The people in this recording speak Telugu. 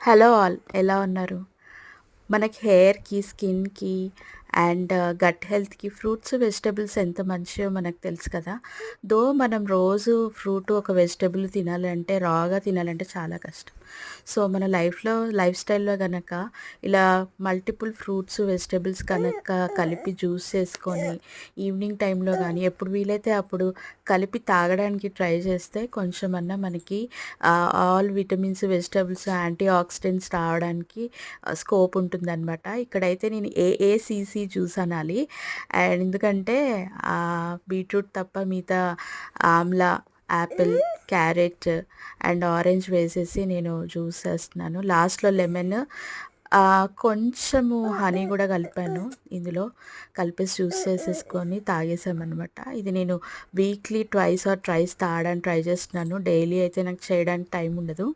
హలో ఆల్ ఎలా ఉన్నారు? మనకి హెయిర్‌కి, స్కిన్‌కి అండ్ గట్ హెల్త్‌కి ఫ్రూట్స్, వెజిటబుల్స్ ఎంత మంచియో మనకు తెలుసు కదా! మనం రోజు ఫ్రూట్, ఒక వెజిటబుల్ తినాలంటే రాగా తినాలంటే చాలా కష్టం. సో, మన లైఫ్ స్టైల్‌లో గనక ఇలా మల్టిపుల్ ఫ్రూట్స్, వెజిటబుల్స్ కనుక కలిపి జ్యూస్ చేసుకొని ఈవినింగ్ టైంలో గానీ, ఎప్పుడు వీలైతే అప్పుడు కలిపి తాగడానికి ట్రై చేస్తే కొంచెమన్నా మనకి all vitamins, vegetables, antioxidants రావడానికి స్కోప్ ఉంటుందనమాట. ఇక్కడైతే నేను ఏఏసీసీ జ్యూస్ అనాలి. అండ్ ఎందుకంటే బీట్రూట్ తప్ప మిగతా amla, apple, carrot and orange వేసేసి నేను జ్యూస్ చేస్తున్నాను. లాస్ట్‌లో లెమన్ కొంచెము హనీ గూడా కలిపాను ఇందులో. కలిపేసి జ్యూస్ చేసేసుకొని తాగేసామనమాట. ఇది నేను వీక్లీ ట్వైస్ ఆర్ థ్రైస్ తాగడానికి ట్రై చేస్తున్నాను. డైలీ అయితే నాకు చేయడానికి టైం ఉండదు.